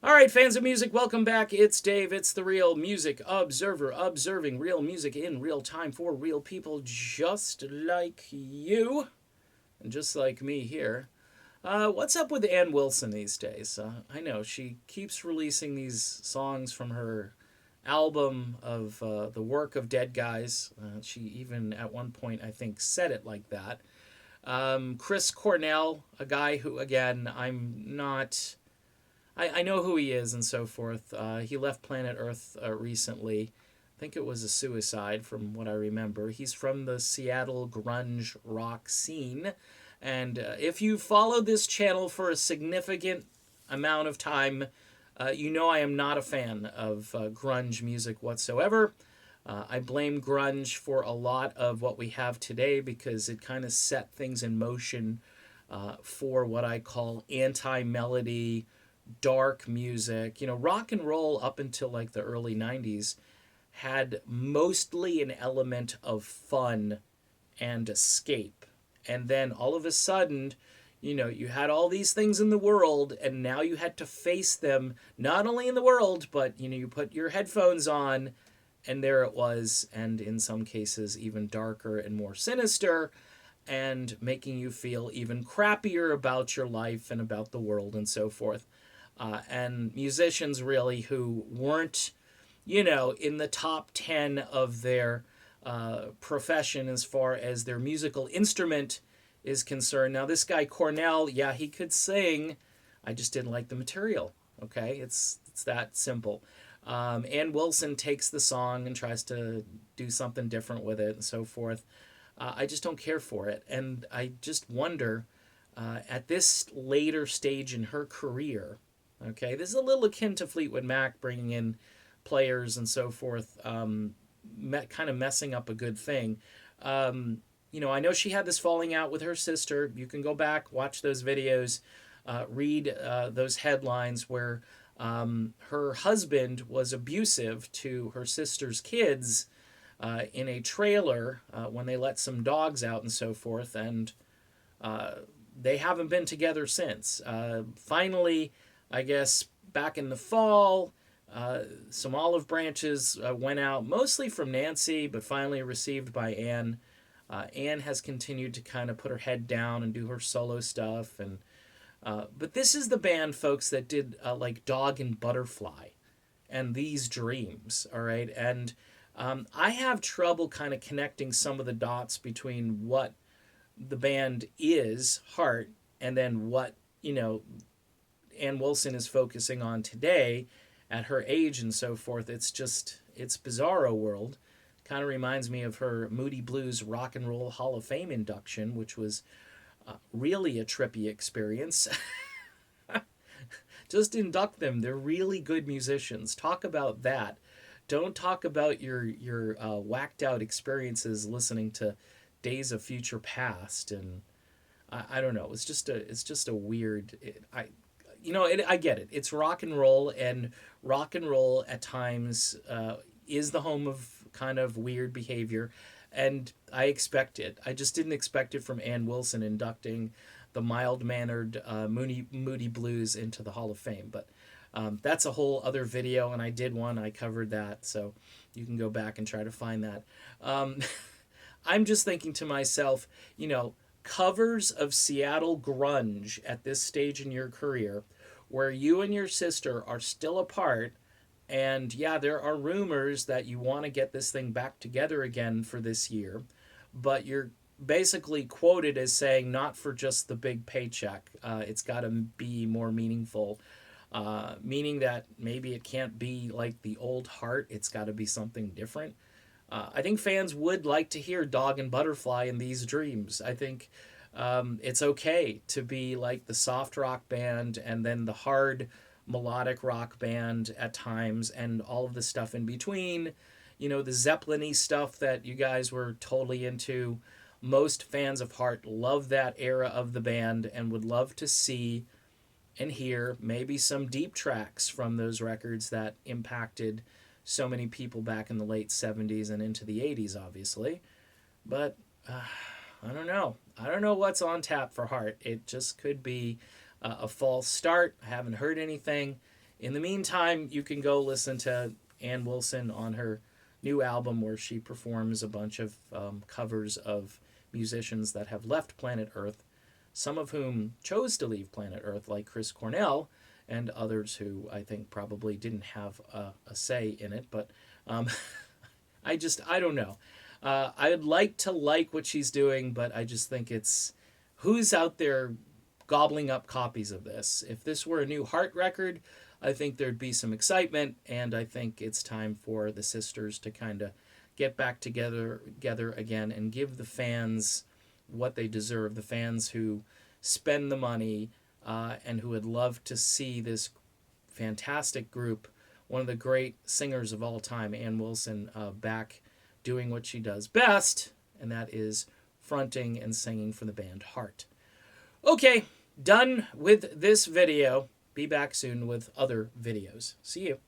All right, fans of music, welcome back. It's Dave. It's the Real Music Observer, observing real music in real time for real people just like you and just like me here. What's up with Ann Wilson these days? I know she keeps releasing these songs from her album of the work of dead guys. She even at one point, I think, said it like that. Chris Cornell, a guy who, again, I know who he is and so forth. He left planet Earth recently. I think it was a suicide from what I remember. He's from the Seattle grunge rock scene. And if you followed this channel for a significant amount of time, you know I am not a fan of grunge music whatsoever. I blame grunge for a lot of what we have today because it kind of set things in motion for what I call anti melody, dark music. You know, rock and roll up until like the early 90s had mostly an element of fun and escape. And then all of a sudden, you know, you had all these things in the world, and now you had to face them not only in the world, but, you know, you put your headphones on, and there it was, and in some cases, even darker and more sinister, and making you feel even crappier about your life and about the world and so forth. And musicians really who weren't, you know, in the top 10 of their profession as far as their musical instrument is concerned. Now, this guy Cornell, yeah, he could sing. I just didn't like the material. Okay, it's that simple. Ann Wilson takes the song and tries to do something different with it and so forth. I just don't care for it, and I just wonder at this later stage in her career. Okay, this is a little akin to Fleetwood Mac bringing in players and so forth, kind of messing up a good thing. You know, I know she had this falling out with her sister. You can go back, watch those videos, read those headlines where her husband was abusive to her sister's kids in a trailer when they let some dogs out and so forth, and they haven't been together since. Finally, I guess back in the fall, some olive branches went out, mostly from Nancy, but finally received by Anne. Anne has continued to kind of put her head down and do her solo stuff, and but this is the band, folks, that did like Dog and Butterfly and These Dreams, all right? And I have trouble kind of connecting some of the dots between what the band is, Heart, and then what, you know, Ann Wilson is focusing on today at her age and so forth. It's bizarro world. Kind of reminds me of her Moody Blues Rock and Roll Hall of Fame induction, which was really a trippy experience. Just induct them. They're really good musicians. Talk about that. Don't talk about your whacked out experiences listening to Days of Future Past, and I don't know. It's just a weird. I get it. It's rock and rock and roll at times is the home of kind of weird behavior, and I expect it. I just didn't expect it from Ann Wilson inducting the mild mannered Moody Blues into the Hall of Fame, but. That's a whole other video, and I did one. I covered that, so you can go back and try to find that. Um, I'm just thinking to myself, you know, covers of Seattle grunge at this stage in your career, where you and your sister are still apart, and yeah, there are rumors that you want to get this thing back together again for this year, but you're basically quoted as saying not for just the big paycheck. It's got to be more meaningful, meaning that maybe it can't be like the old Heart. It's got to be something different. I think fans would like to hear Dog and Butterfly in These Dreams. I think it's okay to be like the soft rock band and then the hard melodic rock band at times and all of the stuff in between. You know, the Zeppelin-y stuff that you guys were totally into. Most fans of Heart love that era of the band and would love to see and hear maybe some deep tracks from those records that impacted so many people back in the late 70s and into the 80s, obviously. But I don't know. I don't know what's on tap for Heart. It just could be a false start. I haven't heard anything. In the meantime, you can go listen to Ann Wilson on her new album where she performs a bunch of covers of musicians that have left planet Earth, some of whom chose to leave planet Earth, like Chris Cornell, and others who I think probably didn't have a say in it. But um, I don't know. I'd like to like what she's doing, but I just think it's who's out there gobbling up copies of this. If this were a new Heart record, I think there'd be some excitement, and I think it's time for the sisters to kind of get back together again and give the fans what they deserve. The fans who spend the money and who would love to see this fantastic group, one of the great singers of all time, Ann Wilson, back doing what she does best, and that is fronting and singing for the band Heart. Okay, done with this video. Be back soon with other videos. See you.